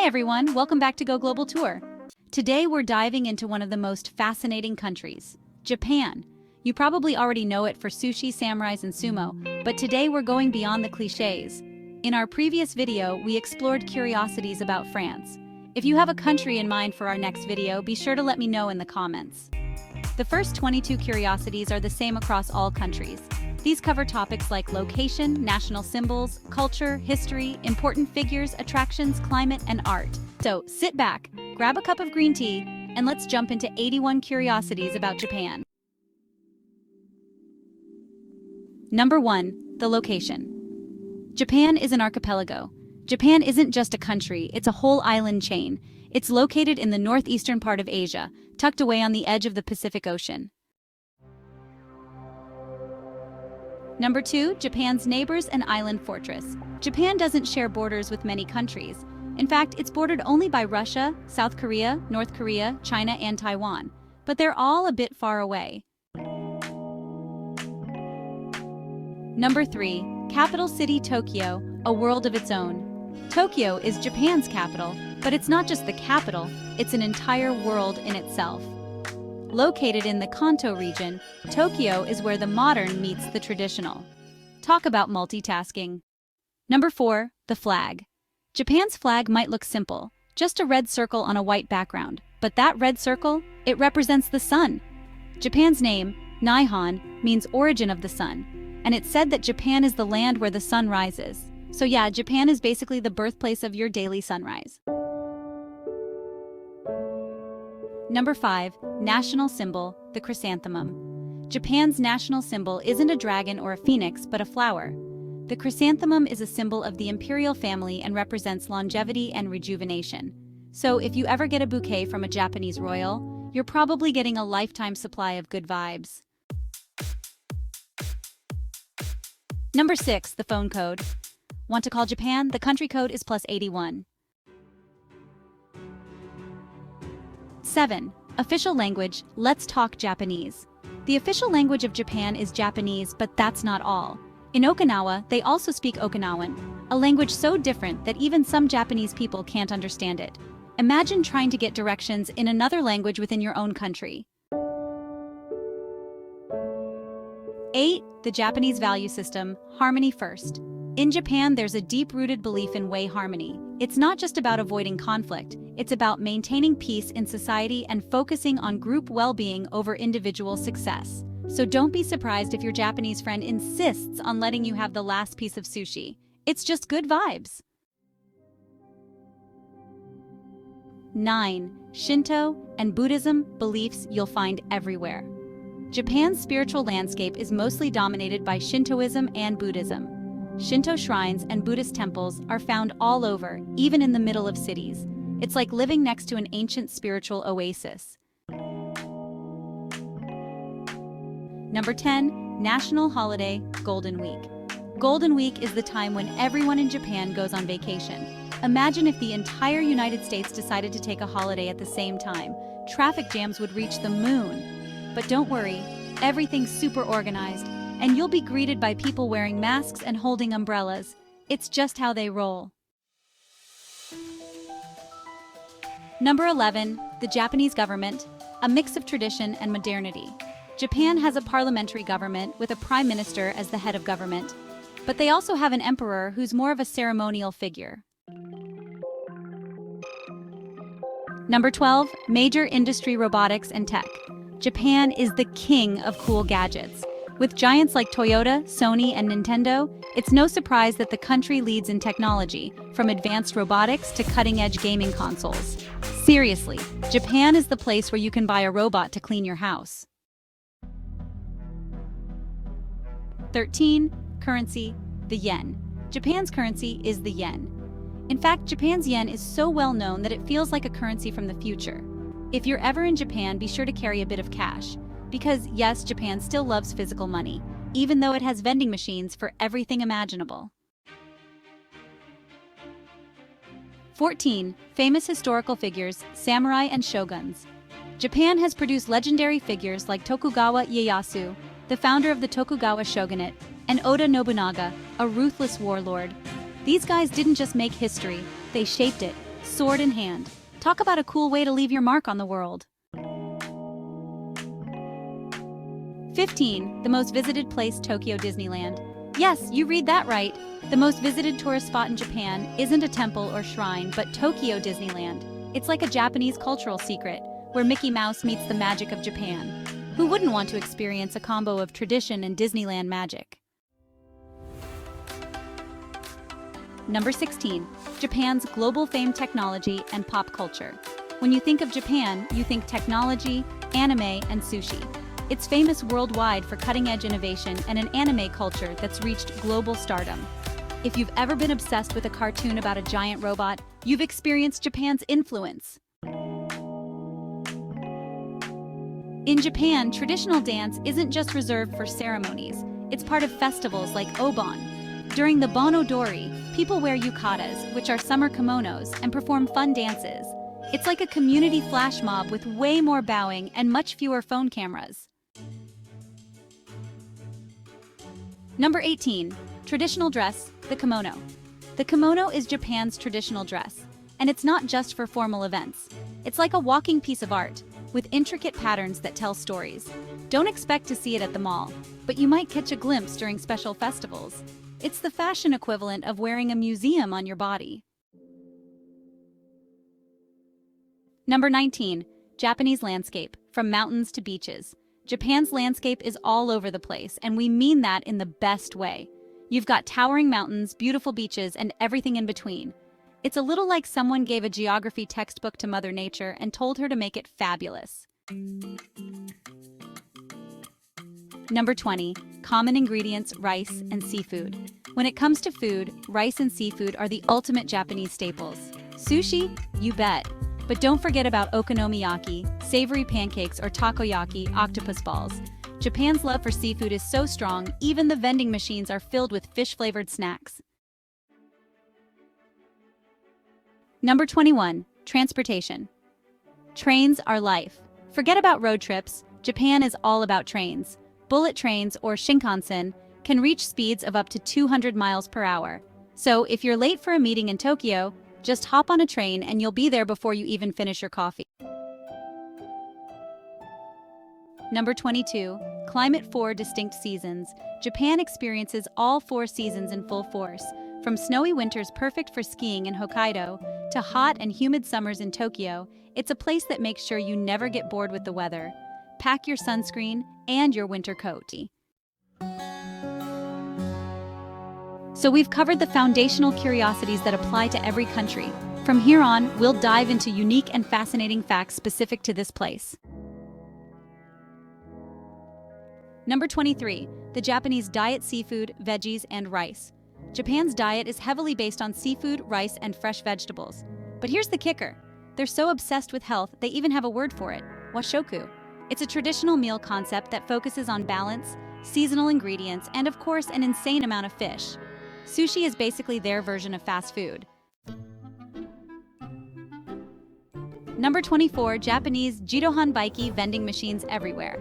Hi everyone, welcome back to Go Global Tour. Today we're diving into one of the most fascinating countries, Japan. You probably already know it for sushi, samurais, and sumo, but today we're going beyond the cliches. In our previous video, we explored curiosities about France. If you have a country in mind for our next video, be sure to let me know in the comments. The first 22 curiosities are the same across all countries. These cover topics like location, national symbols, culture, history, important figures, attractions, climate, and art. So sit back, grab a cup of green tea, and let's jump into 81 curiosities about Japan. Number 1. The location. Japan is an archipelago. Japan isn't just a country, it's a whole island chain. It's located in the northeastern part of Asia, tucked away on the edge of the Pacific Ocean. Number 2. Japan's neighbors and island fortress. Japan doesn't share borders with many countries. In fact, it's bordered only by Russia, South Korea, North Korea, China, and Taiwan. But they're all a bit far away. Number 3. Capital city Tokyo, a world of its own. Tokyo is Japan's capital, but it's not just the capital, it's an entire world in itself. Located in the Kanto region, Tokyo is where the modern meets the traditional. Talk about multitasking. Number 4. The flag. Japan's flag might look simple, just a red circle on a white background, but that red circle, it represents the sun. Japan's name, Nihon, means origin of the sun, and it's said that Japan is the land where the sun rises. So yeah, Japan is basically the birthplace of your daily sunrise. Number 5. National symbol, the chrysanthemum. Japan's national symbol isn't a dragon or a phoenix, but a flower. The chrysanthemum is a symbol of the imperial family and represents longevity and rejuvenation. So if you ever get a bouquet from a Japanese royal, you're probably getting a lifetime supply of good vibes. Number 6. The phone code. Want to call Japan? The country code is +81. 7. Official language, let's talk Japanese. The official language of Japan is Japanese, but that's not all. In Okinawa, they also speak Okinawan, a language so different that even some Japanese people can't understand it. Imagine trying to get directions in another language within your own country. 8. The Japanese value system, harmony first. In Japan, there's a deep-rooted belief in way harmony. It's not just about avoiding conflict, it's about maintaining peace in society and focusing on group well-being over individual success. So don't be surprised if your Japanese friend insists on letting you have the last piece of sushi. It's just good vibes. 9. Shinto and Buddhism beliefs you'll find everywhere. Japan's spiritual landscape is mostly dominated by Shintoism and Buddhism. Shinto shrines and Buddhist temples are found all over, even in the middle of cities. It's like living next to an ancient spiritual oasis. Number 10. National holiday, Golden Week. Golden Week is the time when everyone in Japan goes on vacation. Imagine if the entire United States decided to take a holiday at the same time. Traffic jams would reach the moon. But don't worry, everything's super organized, and you'll be greeted by people wearing masks and holding umbrellas. It's just how they roll. Number 11. The Japanese government, a mix of tradition and modernity. Japan has a parliamentary government with a prime minister as the head of government, but they also have an emperor who's more of a ceremonial figure. Number 12. Major industry, robotics and tech. Japan is the king of cool gadgets. With giants like Toyota, Sony, and Nintendo, it's no surprise that the country leads in technology, from advanced robotics to cutting-edge gaming consoles. Seriously, Japan is the place where you can buy a robot to clean your house. 13. Currency, the yen. Japan's currency is the yen. In fact, Japan's yen is so well known that it feels like a currency from the future. If you're ever in Japan, be sure to carry a bit of cash. Because yes, Japan still loves physical money, even though it has vending machines for everything imaginable. 14. Famous historical figures, samurai and shoguns. Japan has produced legendary figures like Tokugawa Ieyasu, the founder of the Tokugawa shogunate, and Oda Nobunaga, a ruthless warlord. These guys didn't just make history, they shaped it, sword in hand. Talk about a cool way to leave your mark on the world. 15. The most visited place, Tokyo Disneyland. Yes, you read that right. The most visited tourist spot in Japan isn't a temple or shrine, but Tokyo Disneyland. It's like a Japanese cultural secret, where Mickey Mouse meets the magic of Japan. Who wouldn't want to experience a combo of tradition and Disneyland magic? Number 16. Japan's global famed technology and pop culture. When you think of Japan, you think technology, anime, and sushi. It's famous worldwide for cutting-edge innovation and an anime culture that's reached global stardom. If you've ever been obsessed with a cartoon about a giant robot, you've experienced Japan's influence. In Japan, traditional dance isn't just reserved for ceremonies. It's part of festivals like Obon. During the Bon Odori, people wear yukatas, which are summer kimonos, and perform fun dances. It's like a community flash mob with way more bowing and much fewer phone cameras. Number 18. Traditional dress, the kimono. The kimono is Japan's traditional dress, and it's not just for formal events. It's like a walking piece of art, with intricate patterns that tell stories. Don't expect to see it at the mall, but you might catch a glimpse during special festivals. It's the fashion equivalent of wearing a museum on your body. Number 19. Japanese landscape, from mountains to beaches. Japan's landscape is all over the place, and we mean that in the best way. You've got towering mountains, beautiful beaches, and everything in between. It's a little like someone gave a geography textbook to Mother Nature and told her to make it fabulous. Number 20. Common ingredients, rice and seafood. When it comes to food, rice and seafood are the ultimate Japanese staples. Sushi? You bet. But don't forget about okonomiyaki, savory pancakes, or takoyaki, octopus balls. Japan's love for seafood is so strong, even the vending machines are filled with fish-flavored snacks. Number 21. Transportation. Trains are life. Forget about road trips. Japan is all about trains. Bullet trains, or Shinkansen, can reach speeds of up to 200 miles per hour. So if you're late for a meeting in Tokyo, just hop on a train and you'll be there before you even finish your coffee. Number 22. Climate, 4 distinct seasons. Japan experiences all 4 seasons in full force, from snowy winters perfect for skiing in Hokkaido to hot and humid summers in Tokyo. It's a place that makes sure you never get bored with the weather. Pack your sunscreen and your winter coat. So we've covered the foundational curiosities that apply to every country. From here on, we'll dive into unique and fascinating facts specific to this place. Number 23. The Japanese diet, seafood, veggies, and rice. Japan's diet is heavily based on seafood, rice, and fresh vegetables. But here's the kicker. They're so obsessed with health, they even have a word for it, washoku. It's a traditional meal concept that focuses on balance, seasonal ingredients, and of course, an insane amount of fish. Sushi is basically their version of fast food. Number 24. Japanese Jidōhanbaiki vending machines everywhere.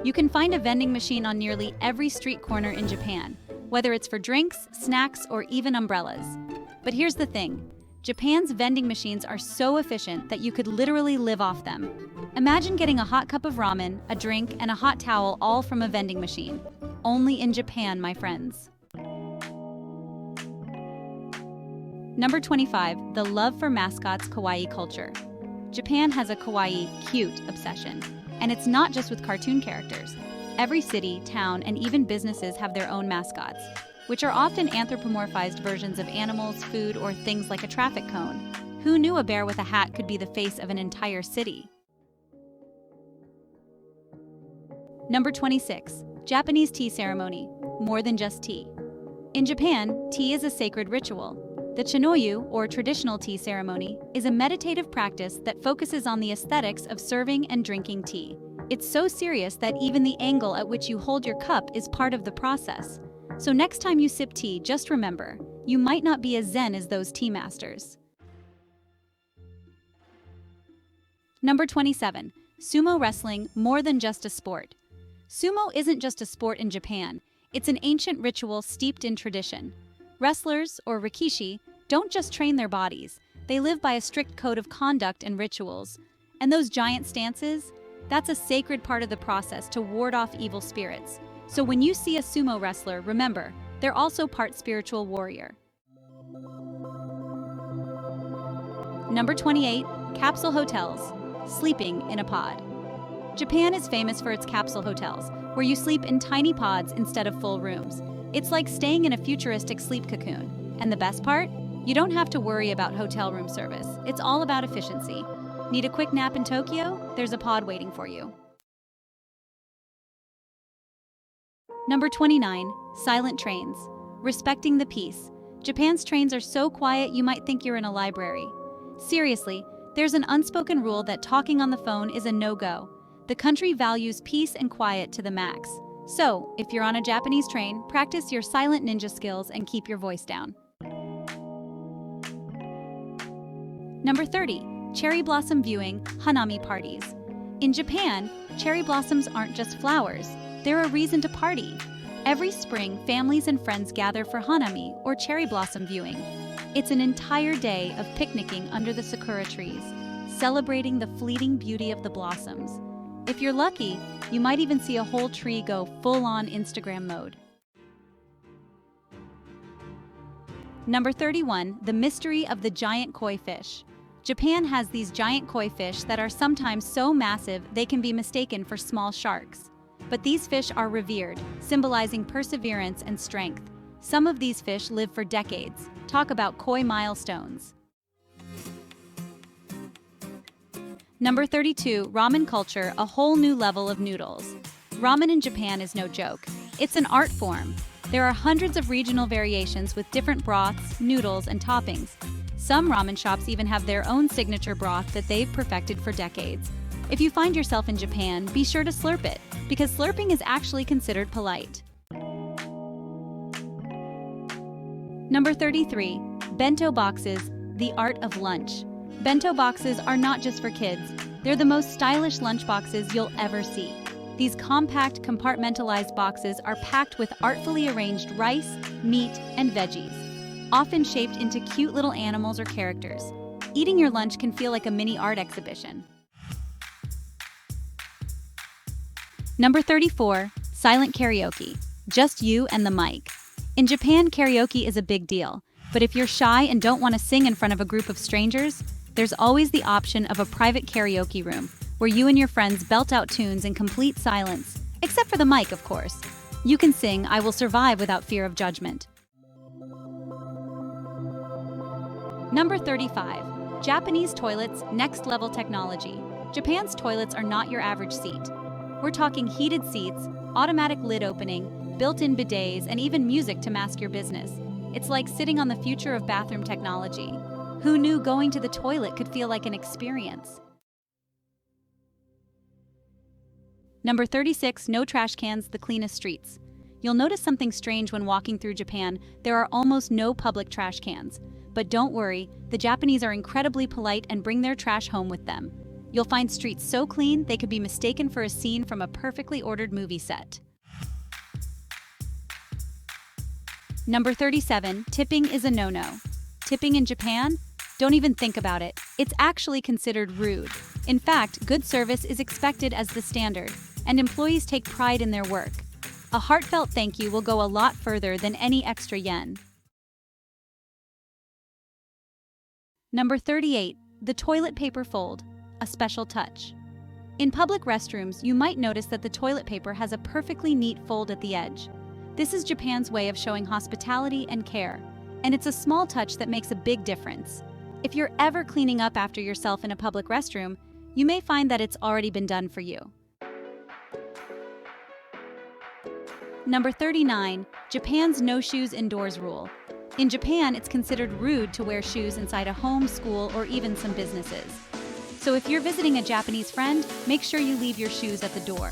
You can find a vending machine on nearly every street corner in Japan, whether it's for drinks, snacks, or even umbrellas. But here's the thing. Japan's vending machines are so efficient that you could literally live off them. Imagine getting a hot cup of ramen, a drink, and a hot towel all from a vending machine. Only in Japan, my friends. Number 25. The love for mascots, Kawaii culture. Japan has a kawaii, cute obsession. And it's not just with cartoon characters. Every city, town, and even businesses have their own mascots, which are often anthropomorphized versions of animals, food, or things like a traffic cone. Who knew a bear with a hat could be the face of an entire city? Number 26. Japanese tea ceremony. More than just tea. In Japan, tea is a sacred ritual. The chanoyu, or traditional tea ceremony, is a meditative practice that focuses on the aesthetics of serving and drinking tea. It's so serious that even the angle at which you hold your cup is part of the process. So next time you sip tea, just remember, you might not be as zen as those tea masters. Number 27. Sumo wrestling, more than just a sport. Sumo isn't just a sport in Japan, it's an ancient ritual steeped in tradition. Wrestlers, or rikishi, don't just train their bodies, They live by a strict code of conduct and rituals. And those giant stances? That's a sacred part of the process to ward off evil spirits. So when you see a sumo wrestler, remember, they're also part spiritual warrior. Number 28, Capsule Hotels, sleeping in a pod. Japan is famous for its capsule hotels, where you sleep in tiny pods instead of full rooms. It's like staying in a futuristic sleep cocoon. And the best part? You don't have to worry about hotel room service. It's all about efficiency. Need a quick nap in Tokyo? There's a pod waiting for you. Number 29, silent trains, respecting the peace. Japan's trains are so quiet you might think you're in a library. Seriously, there's an unspoken rule that talking on the phone is a no-go. The country values peace and quiet to the max. So, if you're on a Japanese train, practice your silent ninja skills and keep your voice down. Number 30, cherry blossom viewing, Hanami parties. In Japan, cherry blossoms aren't just flowers, they're a reason to party. Every spring, families and friends gather for Hanami, or cherry blossom viewing. It's an entire day of picnicking under the sakura trees, celebrating the fleeting beauty of the blossoms. If you're lucky, you might even see a whole tree go full-on Instagram mode. Number 31, the mystery of the giant koi fish. Japan has these giant koi fish that are sometimes so massive they can be mistaken for small sharks. But these fish are revered, symbolizing perseverance and strength. Some of these fish live for decades. Talk about koi milestones. Number 32, ramen culture, a whole new level of noodles. Ramen in Japan is no joke. It's an art form. There are hundreds of regional variations with different broths, noodles, and toppings. Some ramen shops even have their own signature broth that they've perfected for decades. If you find yourself in Japan, be sure to slurp it, because slurping is actually considered polite. Number 33, bento boxes, the art of lunch. Bento boxes are not just for kids. They're the most stylish lunch boxes you'll ever see. These compact, compartmentalized boxes are packed with artfully arranged rice, meat, and veggies, often shaped into cute little animals or characters. Eating your lunch can feel like a mini art exhibition. Number 34, silent karaoke, just you and the mic. In Japan, karaoke is a big deal, but if you're shy and don't want to sing in front of a group of strangers, there's always the option of a private karaoke room, where you and your friends belt out tunes in complete silence, except for the mic, of course. You can sing "I Will Survive" without fear of judgment. Number 35, Japanese toilets, next level technology. Japan's toilets are not your average seat. We're talking heated seats, automatic lid opening, built-in bidets, and even music to mask your business. It's like sitting on the future of bathroom technology. Who knew going to the toilet could feel like an experience? Number 36, no trash cans, the cleanest streets. You'll notice something strange when walking through Japan. There are almost no public trash cans. But don't worry, the Japanese are incredibly polite and bring their trash home with them. You'll find streets so clean they could be mistaken for a scene from a perfectly ordered movie set. Number 37, tipping is a no-no. Tipping in Japan? Don't even think about it. It's actually considered rude. In fact, good service is expected as the standard, and employees take pride in their work. A heartfelt thank you will go a lot further than any extra yen. Number 38, the toilet paper fold, a special touch. In public restrooms, you might notice that the toilet paper has a perfectly neat fold at the edge. This is Japan's way of showing hospitality and care, and it's a small touch that makes a big difference. If you're ever cleaning up after yourself in a public restroom, you may find that it's already been done for you. Number 39, Japan's no shoes indoors rule. In Japan, it's considered rude to wear shoes inside a home, school, or even some businesses. So if you're visiting a Japanese friend, make sure you leave your shoes at the door.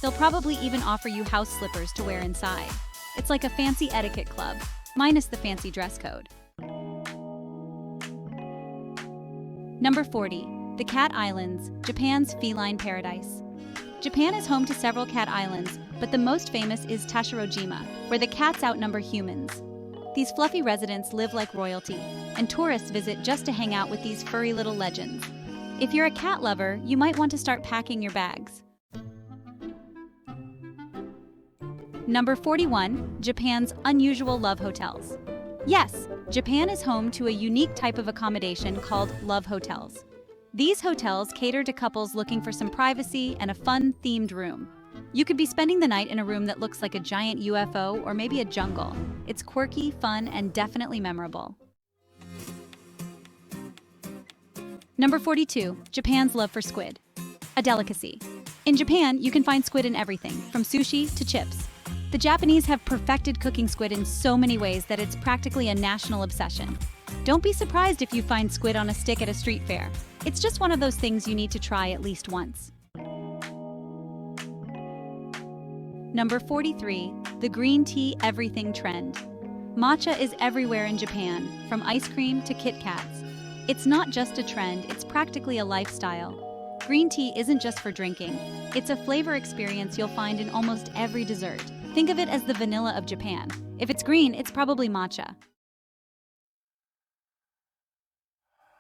They'll probably even offer you house slippers to wear inside. It's like a fancy etiquette club, minus the fancy dress code. Number 40, the Cat Islands, Japan's feline paradise. Japan is home to several cat islands, but the most famous is Tashirojima, where the cats outnumber humans. These fluffy residents live like royalty, and tourists visit just to hang out with these furry little legends. If you're a cat lover, you might want to start packing your bags. Number 41, Japan's unusual love hotels. Yes, Japan is home to a unique type of accommodation called love hotels. These hotels cater to couples looking for some privacy and a fun, themed room. You could be spending the night in a room that looks like a giant UFO or maybe a jungle. It's quirky, fun, and definitely memorable. Number 42, Japan's love for squid. A delicacy. In Japan, you can find squid in everything, from sushi to chips. The Japanese have perfected cooking squid in so many ways that it's practically a national obsession. Don't be surprised if you find squid on a stick at a street fair. It's just one of those things you need to try at least once. Number 43, the green tea everything trend. Matcha is everywhere in Japan, from ice cream to Kit Kats. It's not just a trend, it's practically a lifestyle. Green tea isn't just for drinking. It's a flavor experience you'll find in almost every dessert. Think of it as the vanilla of Japan. If it's green, it's probably matcha.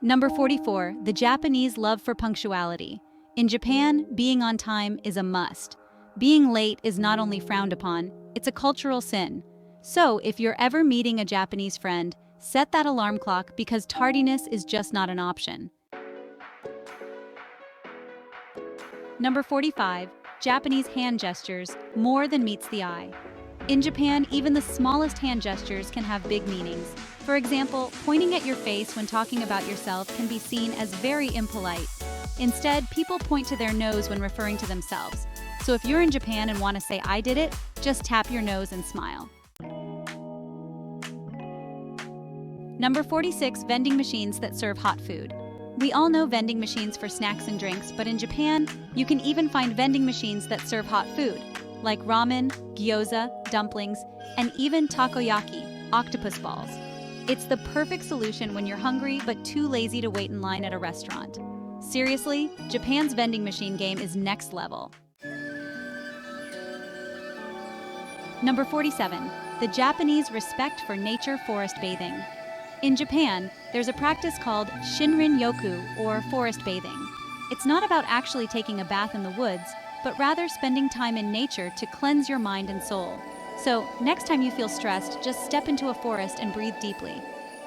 Number 44, the Japanese love for punctuality. In Japan, being on time is a must. Being late is not only frowned upon, it's a cultural sin. So, if you're ever meeting a Japanese friend, set that alarm clock because tardiness is just not an option. Number 45, Japanese hand gestures, more than meets the eye. In Japan, even the smallest hand gestures can have big meanings. For example, pointing at your face when talking about yourself can be seen as very impolite. Instead, people point to their nose when referring to themselves. So if you're in Japan and want to say "I did it," just tap your nose and smile. Number 46, vending machines that serve hot food. We all know vending machines for snacks and drinks, but in Japan, you can even find vending machines that serve hot food, like ramen, gyoza, dumplings, and even takoyaki, octopus balls. It's the perfect solution when you're hungry but too lazy to wait in line at a restaurant. Seriously, Japan's vending machine game is next level. Number 47, the Japanese respect for nature forest bathing. In Japan, there's a practice called Shinrin-yoku, or forest bathing. It's not about actually taking a bath in the woods, but rather spending time in nature to cleanse your mind and soul. So, next time you feel stressed, just step into a forest and breathe deeply.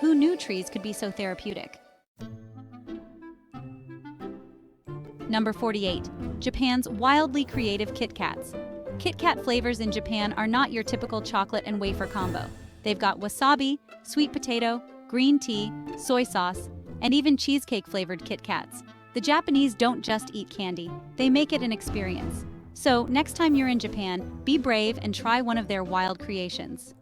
Who knew trees could be so therapeutic? Number 48, Japan's wildly creative Kit Kats. Kit Kat flavors in Japan are not your typical chocolate and wafer combo. They've got wasabi, sweet potato, green tea, soy sauce, and even cheesecake-flavored Kit Kats. The Japanese don't just eat candy, they make it an experience. So, next time you're in Japan, be brave and try one of their wild creations.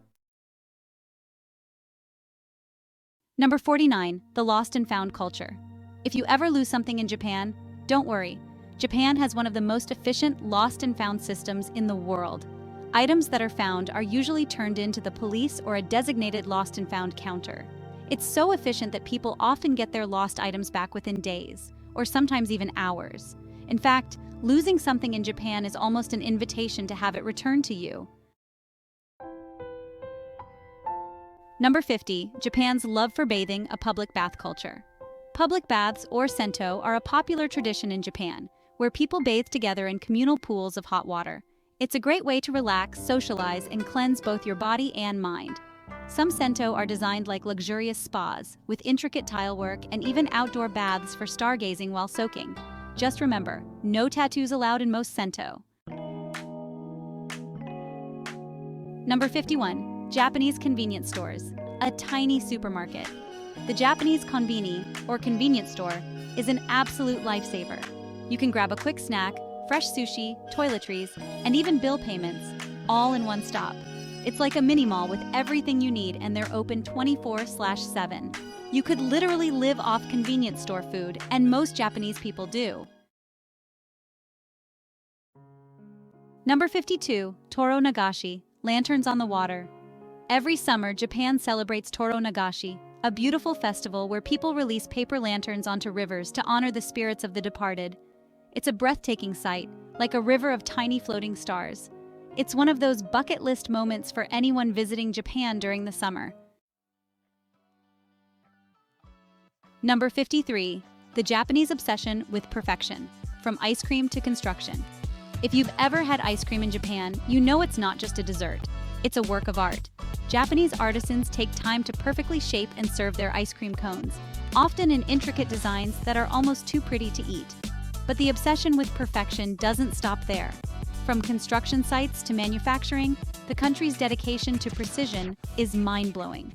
Number 49, the lost and found culture. If you ever lose something in Japan, don't worry. Japan has one of the most efficient lost and found systems in the world. Items that are found are usually turned in to the police or a designated lost and found counter. It's so efficient that people often get their lost items back within days, or sometimes even hours. In fact, losing something in Japan is almost an invitation to have it returned to you. Number 50, Japan's love for bathing, a public bath culture. Public baths, or sento, are a popular tradition in Japan, where people bathe together in communal pools of hot water. It's a great way to relax, socialize, and cleanse both your body and mind. Some sento are designed like luxurious spas, with intricate tile work and even outdoor baths for stargazing while soaking. Just remember, no tattoos allowed in most sento. Number 51, Japanese convenience stores, a tiny supermarket. The Japanese konbini, or convenience store, is an absolute lifesaver. You can grab a quick snack, fresh sushi, toiletries, and even bill payments, all in one stop. It's like a mini mall with everything you need, and they're open 24/7. You could literally live off convenience store food, and most Japanese people do. Number 52, Toro Nagashi, lanterns on the water. Every summer, Japan celebrates Toro Nagashi, a beautiful festival where people release paper lanterns onto rivers to honor the spirits of the departed. It's a breathtaking sight, like a river of tiny floating stars. It's one of those bucket list moments for anyone visiting Japan during the summer. Number 53. The Japanese obsession with perfection, from ice cream to construction. If you've ever had ice cream in Japan, you know it's not just a dessert. It's a work of art. Japanese artisans take time to perfectly shape and serve their ice cream cones, often in intricate designs that are almost too pretty to eat. But the obsession with perfection doesn't stop there. From construction sites to manufacturing, the country's dedication to precision is mind-blowing.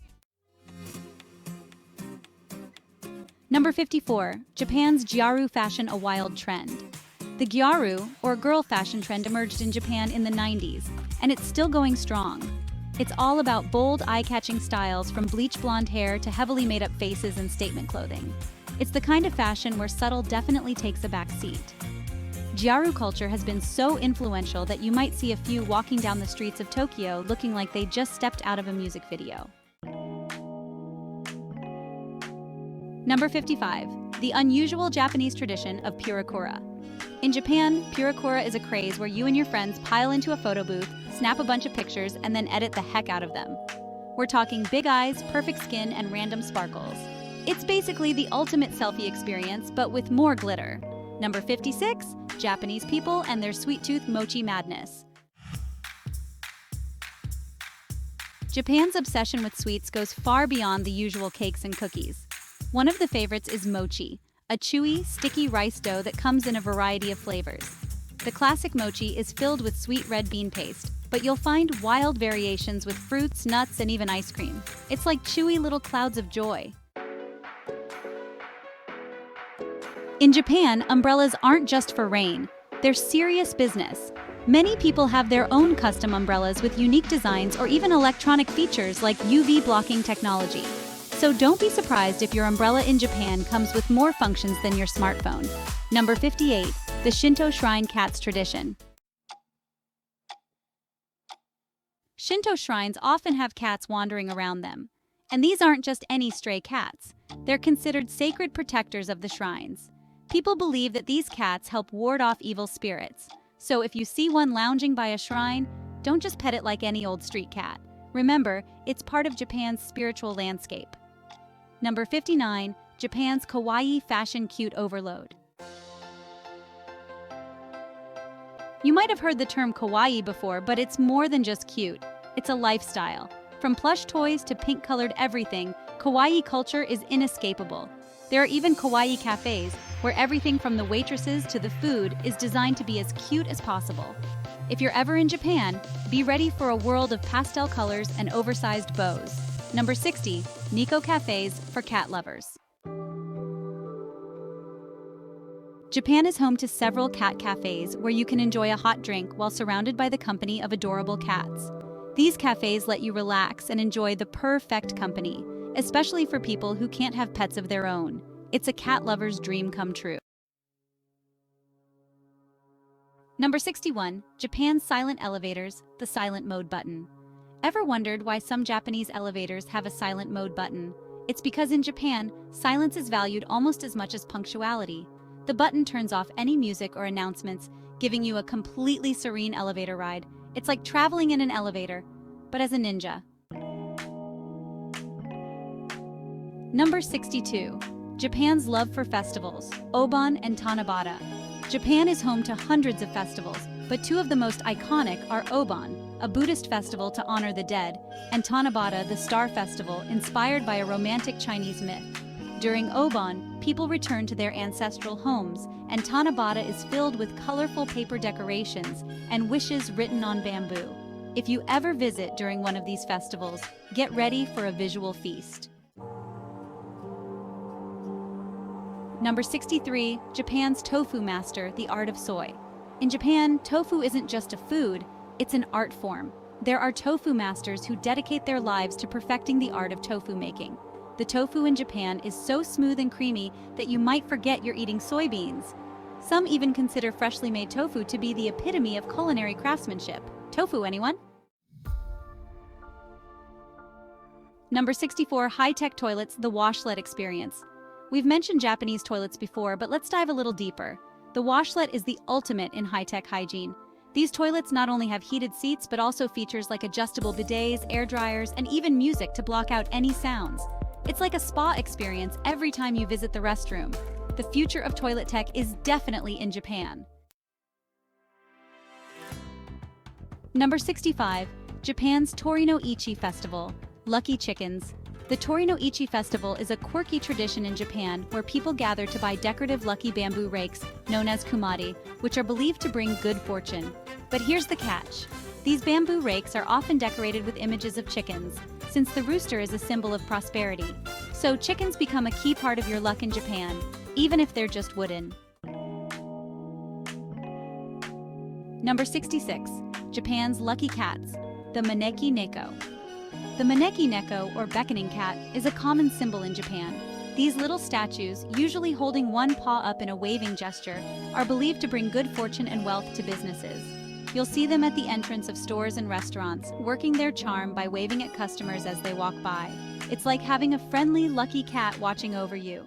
Number 54. Japan's Gyaru fashion, a wild trend. The Gyaru, or girl fashion trend, emerged in Japan in the 90s, and it's still going strong. It's all about bold, eye-catching styles, from bleach blonde hair to heavily made-up faces and statement clothing. It's the kind of fashion where subtle definitely takes a back seat. Gyaru culture has been so influential that you might see a few walking down the streets of Tokyo looking like they just stepped out of a music video. Number 55. The unusual Japanese tradition of Purikura. In Japan, Purikura is a craze where you and your friends pile into a photo booth, snap a bunch of pictures, and then edit the heck out of them. We're talking big eyes, perfect skin, and random sparkles. It's basically the ultimate selfie experience, but with more glitter. Number 56. Japanese people and their sweet tooth Mochi Madness. Japan's obsession with sweets goes far beyond the usual cakes and cookies. One of the favorites is mochi, a chewy, sticky rice dough that comes in a variety of flavors. The classic mochi is filled with sweet red bean paste, but you'll find wild variations with fruits, nuts, and even ice cream. It's like chewy little clouds of joy. In Japan, umbrellas aren't just for rain. They're serious business. Many people have their own custom umbrellas with unique designs or even electronic features like UV blocking technology. So don't be surprised if your umbrella in Japan comes with more functions than your smartphone. Number 58. The Shinto shrine cat's tradition. Shinto shrines often have cats wandering around them. And these aren't just any stray cats. They're considered sacred protectors of the shrines. People believe that these cats help ward off evil spirits. So if you see one lounging by a shrine, don't just pet it like any old street cat. Remember, it's part of Japan's spiritual landscape. Number 59. Japan's Kawaii fashion cute overload. You might have heard the term kawaii before, but it's more than just cute. It's a lifestyle. From plush toys to pink-colored everything, kawaii culture is inescapable. There are even kawaii cafes, where everything from the waitresses to the food is designed to be as cute as possible. If you're ever in Japan, be ready for a world of pastel colors and oversized bows. Number 60. Neko Cafés for cat lovers. Japan is home to several cat cafes where you can enjoy a hot drink while surrounded by the company of adorable cats. These cafes let you relax and enjoy the perfect company, especially for people who can't have pets of their own. It's a cat lover's dream come true. Number 61. Japan's silent elevators, the silent mode button. Ever wondered why some Japanese elevators have a silent mode button? It's because in Japan, silence is valued almost as much as punctuality. The button turns off any music or announcements, giving you a completely serene elevator ride. It's like traveling in an elevator, but as a ninja. Number 62. Japan's love for festivals, Obon and Tanabata. Japan is home to hundreds of festivals, but two of the most iconic are Obon, a Buddhist festival to honor the dead, and Tanabata, the Star Festival, inspired by a romantic Chinese myth. During Obon, people return to their ancestral homes, and Tanabata is filled with colorful paper decorations and wishes written on bamboo. If you ever visit during one of these festivals, get ready for a visual feast. Number 63. Japan's tofu master, the Art of Soy. In Japan, tofu isn't just a food, it's an art form. There are tofu masters who dedicate their lives to perfecting the art of tofu making. The tofu in Japan is so smooth and creamy that you might forget you're eating soybeans. Some even consider freshly made tofu to be the epitome of culinary craftsmanship. Tofu, anyone? Number 64. High-tech toilets, the washlet experience. We've mentioned Japanese toilets before, but let's dive a little deeper. The washlet is the ultimate in high-tech hygiene. These toilets not only have heated seats, but also features like adjustable bidets, air dryers, and even music to block out any sounds. It's like a spa experience every time you visit the restroom. The future of toilet tech is definitely in Japan. Number 65. Japan's Tori-no-Ichi Festival, Lucky Chickens. The Tori-no-Ichi Festival is a quirky tradition in Japan where people gather to buy decorative lucky bamboo rakes, known as kumari, which are believed to bring good fortune. But here's the catch. These bamboo rakes are often decorated with images of chickens, since the rooster is a symbol of prosperity. So chickens become a key part of your luck in Japan, even if they're just wooden. Number 66. Japan's Lucky Cats, the Maneki Neko. The Maneki Neko, or beckoning cat, is a common symbol in Japan. These little statues, usually holding one paw up in a waving gesture, are believed to bring good fortune and wealth to businesses. You'll see them at the entrance of stores and restaurants, working their charm by waving at customers as they walk by. It's like having a friendly, lucky cat watching over you.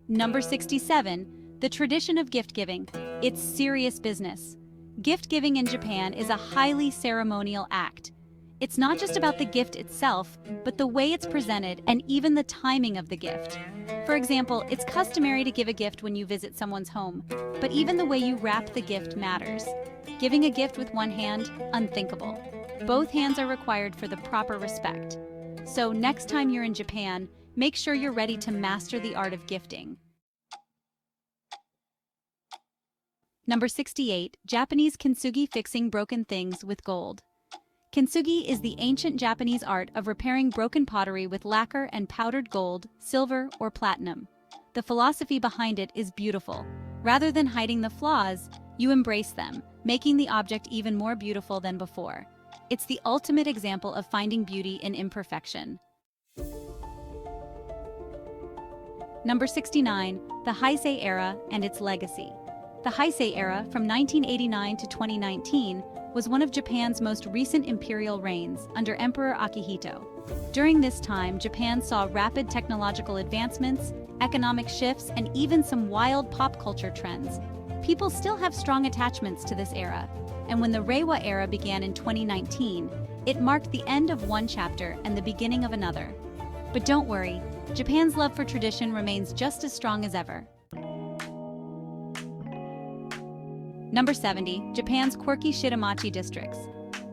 Number 67. The tradition of gift giving. It's serious business. Gift giving in Japan is a highly ceremonial act. It's not just about the gift itself, but the way it's presented and even the timing of the gift. For example, it's customary to give a gift when you visit someone's home, but even the way you wrap the gift matters. Giving a gift with one hand, unthinkable. Both hands are required for the proper respect. So next time you're in Japan, make sure you're ready to master the art of gifting. Number 68. Japanese Kintsugi fixing broken things with gold. Kintsugi is the ancient Japanese art of repairing broken pottery with lacquer and powdered gold, silver, or platinum. The philosophy behind it is beautiful. Rather than hiding the flaws, you embrace them, making the object even more beautiful than before. It's the ultimate example of finding beauty in imperfection. Number 69. The Heisei era and its legacy. The Heisei era, from 1989 to 2019, was one of Japan's most recent imperial reigns under Emperor Akihito. During this time, Japan saw rapid technological advancements, economic shifts, and even some wild pop culture trends. People still have strong attachments to this era, and when the Reiwa era began in 2019, it marked the end of one chapter and the beginning of another. But don't worry, Japan's love for tradition remains just as strong as ever. Number 70. Japan's quirky Shitamachi districts.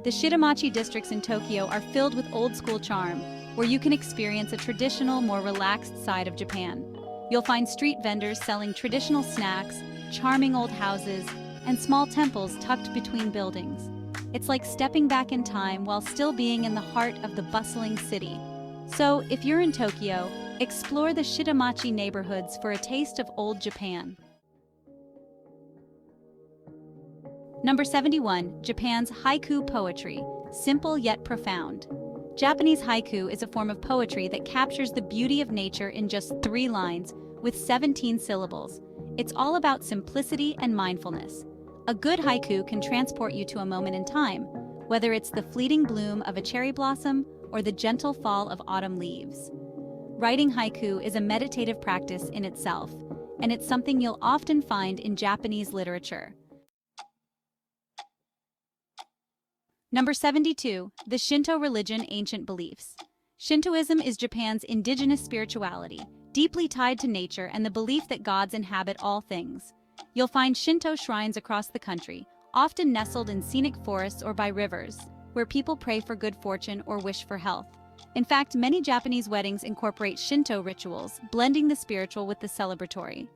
The Shitamachi districts in Tokyo are filled with old-school charm, where you can experience a traditional, more relaxed side of Japan. You'll find street vendors selling traditional snacks, charming old houses, and small temples tucked between buildings. It's like stepping back in time while still being in the heart of the bustling city. So, if you're in Tokyo, explore the Shitamachi neighborhoods for a taste of old Japan. Number 71. Japan's haiku poetry, simple yet profound. Japanese haiku is a form of poetry that captures the beauty of nature in just 3 lines with 17 syllables. It's all about simplicity and mindfulness. A good haiku can transport you to a moment in time, whether it's the fleeting bloom of a cherry blossom or the gentle fall of autumn leaves. Writing haiku is a meditative practice in itself, and it's something you'll often find in Japanese literature. Number 72. The Shinto religion ancient beliefs. Shintoism is Japan's indigenous spirituality, deeply tied to nature and the belief that gods inhabit all things. You'll find Shinto shrines across the country, often nestled in scenic forests or by rivers, where people pray for good fortune or wish for health. In fact, many Japanese weddings incorporate Shinto rituals, blending the spiritual with the celebratory.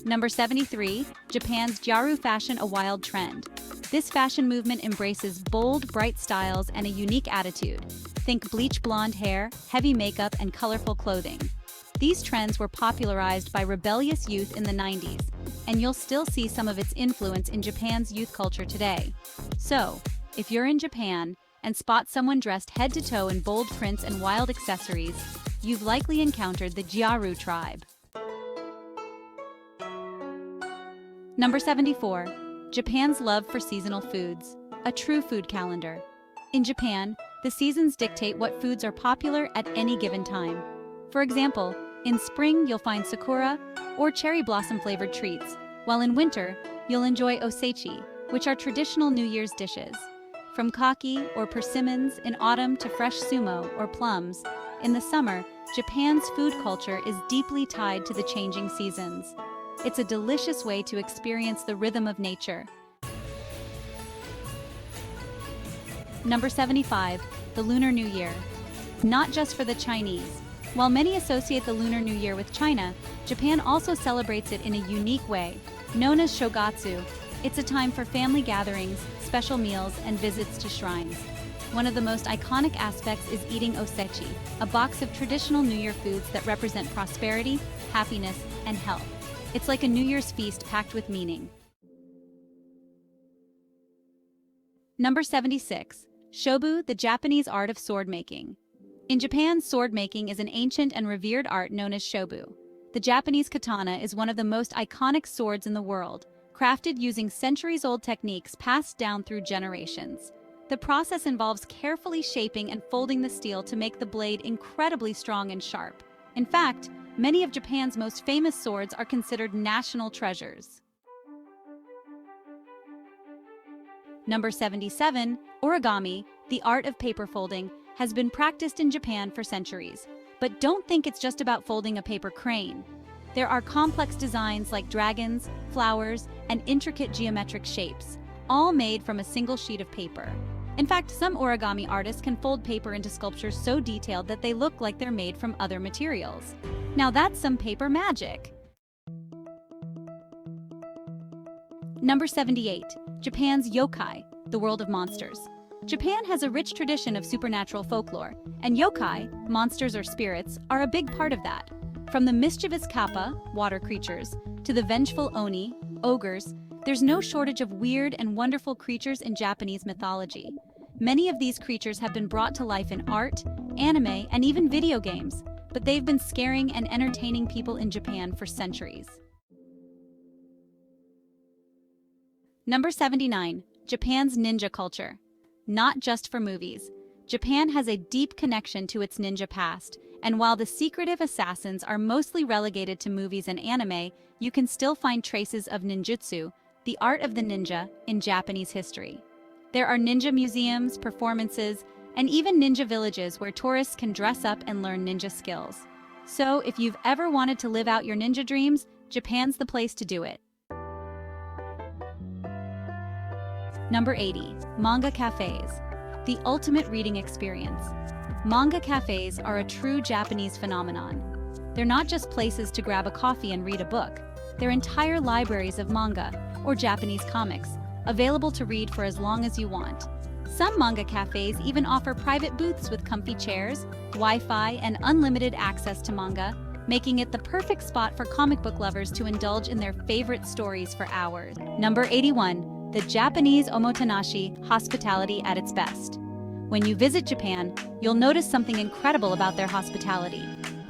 Number 73. Japan's Gyaru fashion, a wild trend. This fashion movement embraces bold, bright styles and a unique attitude. Think bleach blonde hair, heavy makeup, and colorful clothing. These trends were popularized by rebellious youth in the 90s, and you'll still see some of its influence in Japan's youth culture today. So, if you're in Japan and spot someone dressed head to toe in bold prints and wild accessories, you've likely encountered the Gyaru tribe. Number 74. Japan's love for seasonal foods, a true food calendar. In Japan, the seasons dictate what foods are popular at any given time. For example, in spring you'll find sakura or cherry blossom-flavored treats, while in winter you'll enjoy osechi, which are traditional New Year's dishes. From kaki or persimmons in autumn to fresh sumo or plums, in the summer, Japan's food culture is deeply tied to the changing seasons. It's a delicious way to experience the rhythm of nature. Number 75, the Lunar New Year. Not just for the Chinese. While many associate the Lunar New Year with China, Japan also celebrates it in a unique way, known as Shogatsu. It's a time for family gatherings, special meals, and visits to shrines. One of the most iconic aspects is eating osechi, a box of traditional New Year foods that represent prosperity, happiness, and health. It's like a New Year's feast packed with meaning. Number 76. Shobu, the Japanese art of sword making. In Japan, sword making is an ancient and revered art known as shobu. The Japanese katana is one of the most iconic swords in the world, crafted using centuries-old techniques passed down through generations. The process involves carefully shaping and folding the steel to make the blade incredibly strong and sharp. In fact, many of Japan's most famous swords are considered national treasures. Number 77, origami, the art of paper folding, has been practiced in Japan for centuries. But don't think it's just about folding a paper crane. There are complex designs like dragons, flowers, and intricate geometric shapes, all made from a single sheet of paper. In fact, some origami artists can fold paper into sculptures so detailed that they look like they're made from other materials. Now that's some paper magic! Number 78, Japan's yokai, the world of monsters. Japan has a rich tradition of supernatural folklore, and yokai, monsters or spirits, are a big part of that. From the mischievous kappa, water creatures, to the vengeful oni, ogres, there's no shortage of weird and wonderful creatures in Japanese mythology. Many of these creatures have been brought to life in art, anime, and even video games, but they've been scaring and entertaining people in Japan for centuries. Number 79, Japan's ninja culture. Not just for movies. Japan has a deep connection to its ninja past, and while the secretive assassins are mostly relegated to movies and anime, you can still find traces of ninjutsu, the art of the ninja, in Japanese history. There are ninja museums, performances, and even ninja villages where tourists can dress up and learn ninja skills. So, if you've ever wanted to live out your ninja dreams, Japan's the place to do it. Number 80, Manga Cafes, the ultimate reading experience. Manga cafes are a true Japanese phenomenon. They're not just places to grab a coffee and read a book. They're entire libraries of manga, or Japanese comics, available to read for as long as you want. Some manga cafes even offer private booths with comfy chairs, Wi-Fi, and unlimited access to manga, making it the perfect spot for comic book lovers to indulge in their favorite stories for hours. Number 81. The Japanese omotenashi, hospitality at its best. When you visit Japan, you'll notice something incredible about their hospitality.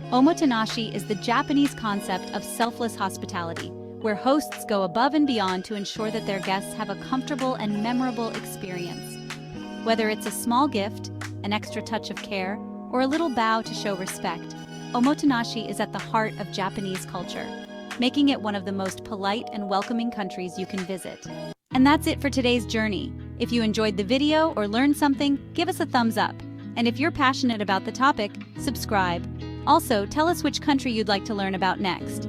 Omotenashi is the Japanese concept of selfless hospitality, where hosts go above and beyond to ensure that their guests have a comfortable and memorable experience. Whether it's a small gift, an extra touch of care, or a little bow to show respect, omotenashi is at the heart of Japanese culture, making it one of the most polite and welcoming countries you can visit. And that's it for today's journey. If you enjoyed the video or learned something, give us a thumbs up. And if you're passionate about the topic, subscribe. Also, tell us which country you'd like to learn about next.